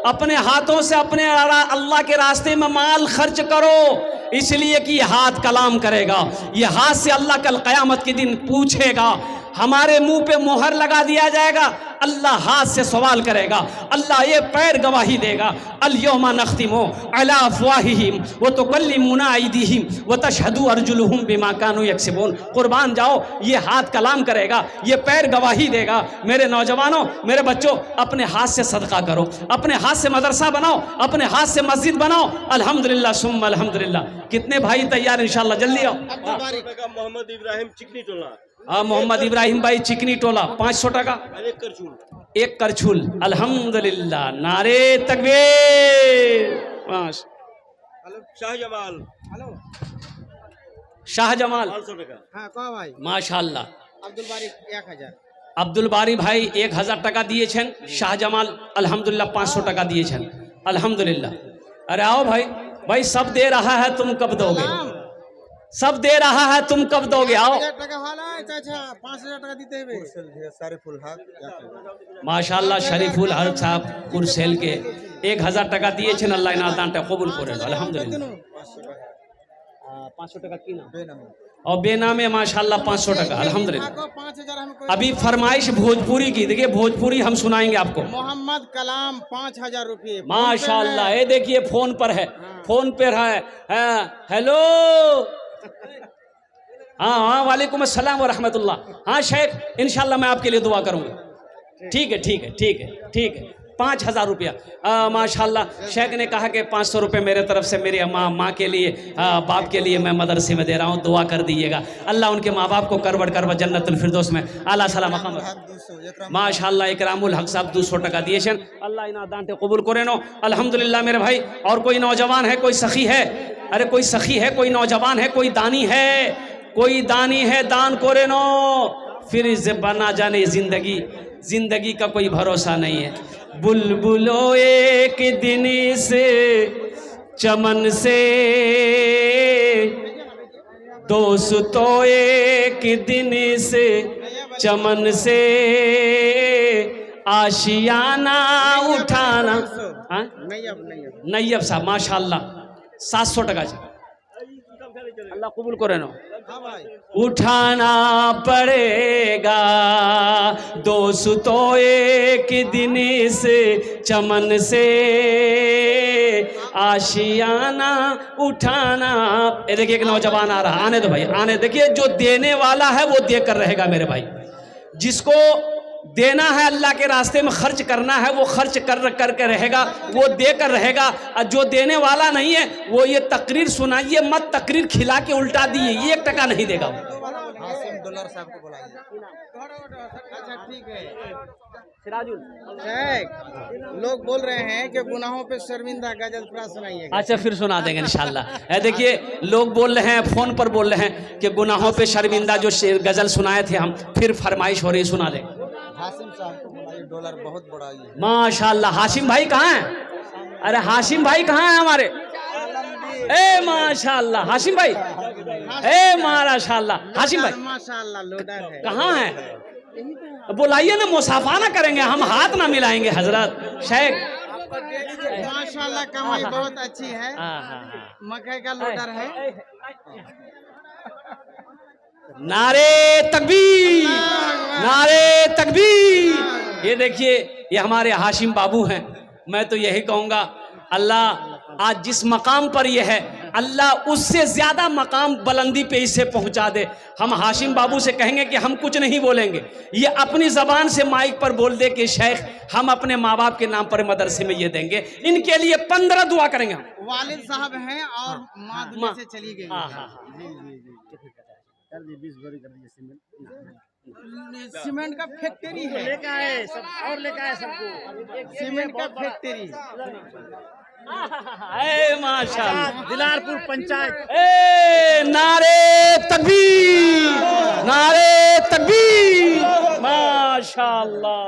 अपने हाथों से अपने अल्लाह के रास्ते में माल खर्च करो, इसलिए कि ये हाथ कलाम करेगा। ये हाथ से अल्लाह कल क़यामत के दिन पूछेगा। हमारे मुंह पे मोहर लगा दिया जाएगा, अल्लाह हाथ से सवाल करेगा, अल्लाह ये पैर गवाही देगा। अल-यौमा नख्तिमु अला अफ़वाहिहिम व तुकल्लिमुना अयदीहिम व तशहदु अर्जुलुहुम बिमा कानू यक्सिबून। कुर्बान जाओ, ये हाथ कलाम करेगा, ये पैर गवाही देगा। मेरे नौजवानों, मेरे बच्चों, अपने हाथ से सदका करो, अपने हाथ से मदरसा बनाओ, अपने हाथ से मस्जिद बनाओ। अल्हम्दुलिल्लाह सुम्मा अल्हम्दुलिल्लाह। कितने भाई तैयार? इंशाल्लाह जल्दी आओ। मोहम्मद इब्राहिम चिकनी टोला। हाँ मोहम्मद इब्राहिम भाई चिकनी टोला 500 टका। 1 करछुल अल्हम्दुलिल्लाह। नारे तकबीर। शाहजमाल शाहजमाल 500 टका। हाँ कहो भाई। माशाल्लाह। अब्दुल बारी 1000। अब्दुल बारी भाई 1,000 टका दिए छन। शाहजमाल अल्हम्दुलिल्लाह 500 टका दिए छन अल्हम्दुलिल्लाह। अरे आओ भाई, भाई सब दे रहा है, तुम कब दोगे? सब दे रहा है, तुम कब दोगे? आओ। चाचा 5,000 টাকা দিতে হবে शरीफुल हक माशाल्लाह शरीफुल हक साहब कुरसेल के 1000 টাকা দিয়েছেন আল্লাহ ইনার দানটা কবুল করেন আলহামদুলিল্লাহ 500 টাকা কি নাম और बेनामे माशाल्लाह 500 টাকা अल्हम्दुलिल्लाह 5,000 हमको अभी फरमाइश भोजपुरी की देखिए भोजपुरी हम सुनाएंगे आपको मोहम्मद कलाम 5,000 रुपये माशाल्लाह ये देखिए फोन पर है फोन पर है हेलो हाँ हाँ वालेकुम अस्सलाम व रहमतुल्लाह हाँ शेख इंशाल्लाह मैं आपके लिए दुआ करूंगा ठीक है ठीक है ठीक है ठीक है 5,000 रुपया माशाल्लाह शेख ने कहा कि 500 रुपये मेरे तरफ से मेरी माँ के लिए बाप के लिए मैं मदरसे में दे रहा हूँ दुआ कर दीजिएगा अल्लाह उनके माँ बाप को करवट करवट जन्नतुल फिरदौस में आला सला मकाम माशाल्लाह इकरामुल हक साहब 200 টাকা দিয়েছেন अल्लाह इना दानटे कबूल करे नो अल्हम्दुलिल्लाह मेरे भाई और कोई नौजवान है कोई सखी है अरे कोई सखी है कोई नौजवान है कोई दानी है दान करे नो फिर इसे बना जाने जिंदगी का कोई भरोसा नहीं है बुलबुलो एक दिन से चमन से दोस्तों एक दिन से चमन से आशियाना उठाना नैयब साहब माशाल्लाह 700 টাকা अल्लाह कबूल करे नो उठाना पड़ेगा दोस्तों एक दिन से चमन से आशियाना उठाना ये देखिए एक नौजवान आ रहा आने दो भाई आने देखिए जो देने वाला है वो देकर रहेगा मेरे भाई जिसको देना है अल्लाह के रास्ते में खर्च करना है वो खर्च करके रहेगा वो देकर रहेगा और जो देने वाला नहीं है वो ये तकरीर सुनाइए मत तकरीर खिला के उल्टा दिए 1 टका नहीं देगा डॉलर साहब को बुलाइए अच्छा ठीक है सिराजुल लोग बोल रहे हैं कि गुनाहों पे शर्मिंदा गजल पूरा सुनाइए अच्छा फिर सुना देंगे इंशाल्लाह देखिए लोग बोल रहे हैं फोन पर बोल रहे हैं कि गुनाहों पे शर्मिंदा जो गजल सुनाए थे हम फिर फरमाइश हो रही सुना दें हाशिम साहब को बुलाइए डॉलर बहुत बड़ा है माशाल्लाह हाशिम भाई कहाँ हैं अरे हाशिम भाई कहाँ हैं हमारे ए माशाल्लाह हाशिम भाई ए माशाल्लाह हाशिम भाई माशाल्लाह लोडर है कहाँ हैं बुलाइए ना मुसाफा ना करेंगे हम हाथ ना मिलाएंगे हजरत शेख माशाल्लाह कमाई बहुत अच्छी है मकई का लोडर है नारे तकबीर नारे तकबीर ये देखिए ये हमारे हाशिम बाबू हैं मैं तो यही कहूँगा अल्लाह आज जिस मकाम पर ये है अल्लाह उससे ज़्यादा मकाम बुलंदी पे इसे पहुंचा दे हम हाशिम बाबू से कहेंगे कि हम कुछ नहीं बोलेंगे ये अपनी ज़बान से माइक पर बोल दे कि शेख हम अपने माँ बाप के नाम पर मदरसे में ये देंगे इनके लिए 15 दुआ करेंगे हम वालिद साहब हैं और माँ दुनिया से चली गई कर दी 20 बोरी कर दी सीमेंट का फैक्ट्री है लेके आए सब और लेके आए सबको सीमेंट का फैक्ट्री माशाल्लाह दिलारपुर पंचायत नारे तकबीर माशाल्लाह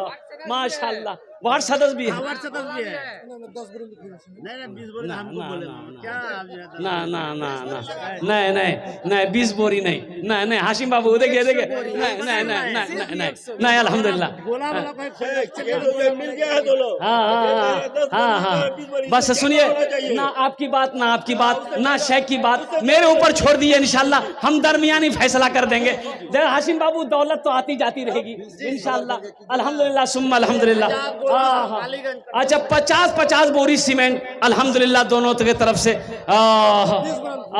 माशाल्लाह वार्ड सदस्य भी है नहीं 20 बोरी हमको बोले क्या ना ना ना ना नहीं नहीं नहीं 20 बोरी नहीं नहीं नहीं हाशिम बाबू देखिए देखिए नहीं नहीं नहीं नहीं नहीं नहीं अल्हम्दुलिल्लाह मिल गया है दो लोग हाँ हाँ बस सुनिए ना आपकी बात ना शेख की बात मेरे ऊपर छोड़ दिए इंशाल्लाह हम दरमियानी फैसला कर देंगे हाशिम बाबू दौलत तो आती जाती रहेगी इंशाल्लाह अल्हम्दुलिल्लाह सुम्मा अल्हम्दुलिल्लाह अच्छा 50 बोरी सीमेंट अल्हम्दुलिल्लाह दोनों की तरफ से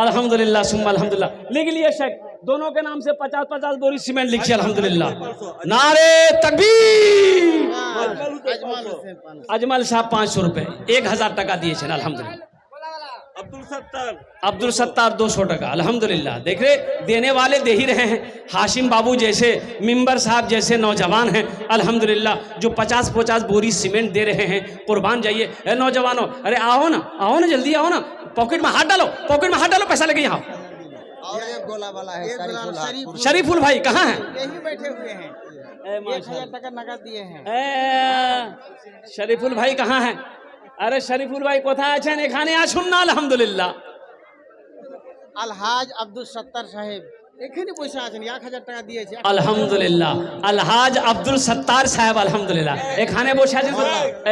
अल्हम्दुलिल्लाह सुम्मा अल्हम्दुलिल्लाह लिख लिए शेख दोनों के नाम से 50 बोरी सीमेंट लिखिए अल्हम्दुलिल्लाह नारे तकबीर अजमल साहब 500 रुपये 1000 টাকা দিয়েছেন अल्हम्दुलिल्लाह अब्दुल सत्तार 200 টাকা अल्हम्दुलिल्लाह देख रहे देने वाले दे ही रहे हैं हाशिम बाबू जैसे मिंबर साहब जैसे नौजवान हैं अल्हम्दुलिल्लाह जो 50 बोरी सीमेंट दे रहे हैं कुर्बान जाइए नौजवानों अरे आओ ना जल्दी आओ ना पॉकेट में हाथ डालो पैसा लेके यहाँ और एक गोला वाला है शरीफुल भाई कहाँ हैं यही बैठे हुए हैं 1000 টাকা नगद दिए हैं शरीफुल भाई कहाँ हैं अरे शरीफुल भाई कोথায় আছেন এখানে আসুন না আলহামদুলিল্লাহ अलहाज अब्दुल सत्तार साहेब এখানে পয়সা আছেন 1000 টাকা দিয়েছে আলহামদুলিল্লাহ अलहाज अब्दुल सत्तार साहब अल्हम्दुलिल्लाह এখানে বসে আছেন তো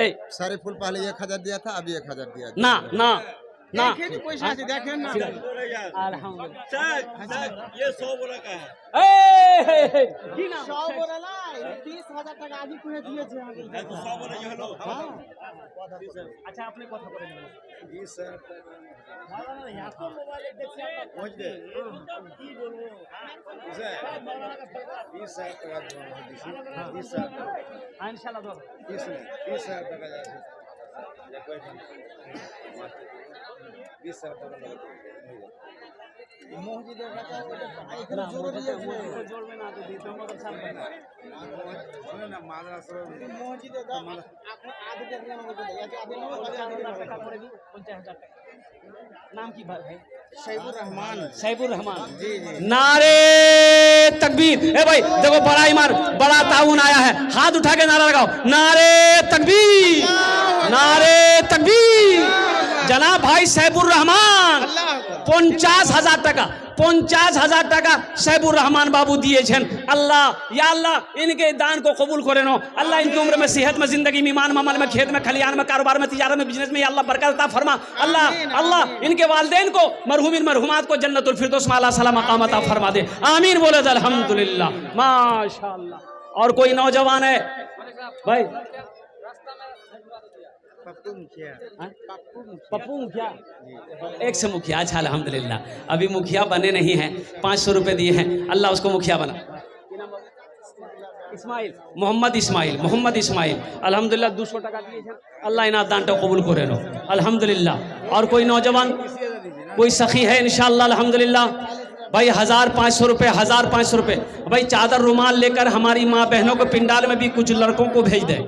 এই सारे फूल पहले 1000 दिया था अभी 1000 दिया না না না এখানে পয়সা আছে দেখেন না আলহামদুলিল্লাহ ये 100 बोरा का है। এই কি নাম 100 बोला ना 30000 টাকা আজই করে দিয়েছে আমাকে तो 100 बोरा ये लो। আচ্ছা আপনি কথা বলেন जी सर पहुंच गए की बोलबो सर 20000 টাকা दिए 20000 ইনশাআল্লাহ দাও 20000 টাকা যাচ্ছে कोई 20000 টাকা লাগে মসজিদের কাছে এখানে জরুরি আছে জোড়বে না তো দিতে মত সব শুনে না মাদ্রাসা মসজিদে দাও আপনি আধে টাকা আমাকে দেন আধে টাকা করে দিই 50000 টাকা नाम की बात है सैफुर रहमान सैफुर रहमान जी जी नारे तकबीर ए भाई देखो बड़ा ईमान बड़ा ताउन आया है हाथ उठा के नारा लगाओ नारे तकबीर नारे तकबीर जनाब भाई सैफुर रहमान 50,000 টাকা 50,000 টাকা सैफुर रहमान बाबू दिए छन अल्लाह या अल्लाह इनके दान को कबूल करे नो अल्लाह इनकी उम्र में सेहत में जिंदगी में ईमान अमल में खेत में खलियान में कारोबार में तिजारत में बिजनेस में या अल्लाह बरकत अता फरमा अल्लाह अल्लाह इनके वालिदैन को मरहूमिन मरहुमात को जन्नतुल फिरदौस में अल्लाह सलाम मकाम अता फरमा दे आमीन बोले तो अल्हम्दुलिल्लाह माशाअल्लाह और कोई नौजवान है भाई पप्पू मुखिया एक से मुखिया अच्छा अल्हम्दुलिल्लाह अभी मुखिया बने नहीं हैं 500 रुपए दिए हैं अल्लाह उसको मुखिया बना इस्माइल मोहम्मद इस्माइल अल्हम्दुलिल्लाह 200 টাকা দিয়েছেন আল্লাহ ইনার দানটা কবুল করে নো अल्हम्दुलिल्लाह और कोई नौजवान कोई सखी है इंशाअल्लाह अल्हम्दुलिल्लाह भाई 1500 रुपए 1500 रुपए भाई चादर रुमाल लेकर हमारी माँ बहनों को पिंडाल में भी कुछ लड़कों को भेज दे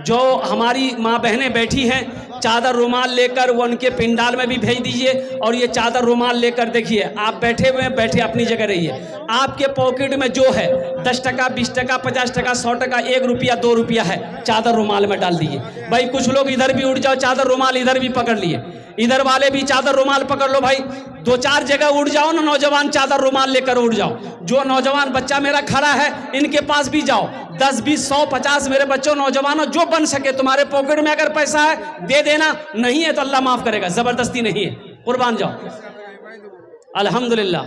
जो हमारी माँ बहनें बैठी हैं चादर रुमाल लेकर वो उनके पिंडाल में भी भेज दीजिए और ये चादर रुमाल लेकर देखिए आप बैठे अपनी जगह रहिए आपके पॉकेट में जो है 10 टका 20 टका 50 टका 100 टका 1 रुपया 2 रुपया है चादर रुमाल में डाल दीजिए भाई कुछ लोग इधर भी उड़ जाओ चादर रुमाल इधर भी पकड़ लिए इधर वाले भी चादर रुमाल पकड़ लो भाई 2-4 जगह उड़ जाओ ना नौजवान चादर रुमाल लेकर उड़ जाओ जो नौजवान बच्चा मेरा खड़ा है इनके पास भी जाओ 10 20 100 50 मेरे बच्चों नौजवानों जो बन सके तुम्हारे पॉकेट में अगर पैसा है दे देना नहीं है तो अल्लाह माफ करेगा जबरदस्ती नहीं है कुर्बान जाओ अल्हम्दुलिल्लाह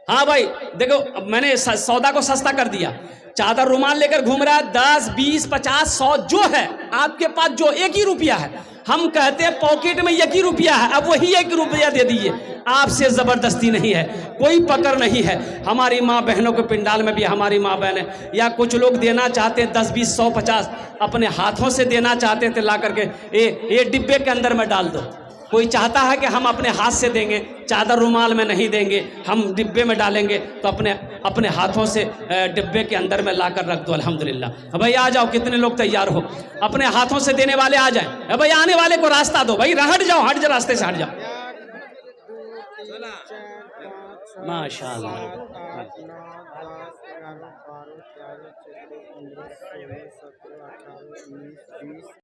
हाँ भाई देखो अब मैंने सौदा को सस्ता कर दिया चादर रुमाल लेकर घूम रहा है 10 20 50 100 जो है आपके पास जो 1 ही रुपया है हम कहते हैं पॉकेट में 1 ही रुपया है अब वही 1 रुपया दे दीजिए आपसे जबरदस्ती नहीं है कोई पकड़ नहीं है हमारी माँ बहनों के पिंडाल में भी हमारी माँ बहनें या कुछ लोग देना चाहते हैं 10 20 100 50 अपने हाथों से देना चाहते थे ला करके ये डिब्बे के अंदर में डाल दो कोई चाहता है कि हम अपने हाथ से देंगे चादर रुमाल में नहीं देंगे हम डिब्बे में डालेंगे तो अपने हाथों से डिब्बे के अंदर में लाकर रख दो अल्हम्दुलिल्लाह भाई आ जाओ कितने लोग तैयार हो अपने हाथों से देने वाले आ जाएं भाई आने वाले को रास्ता दो भाई हट जाओ रास्ते से हट जाओ माशाअल्लाह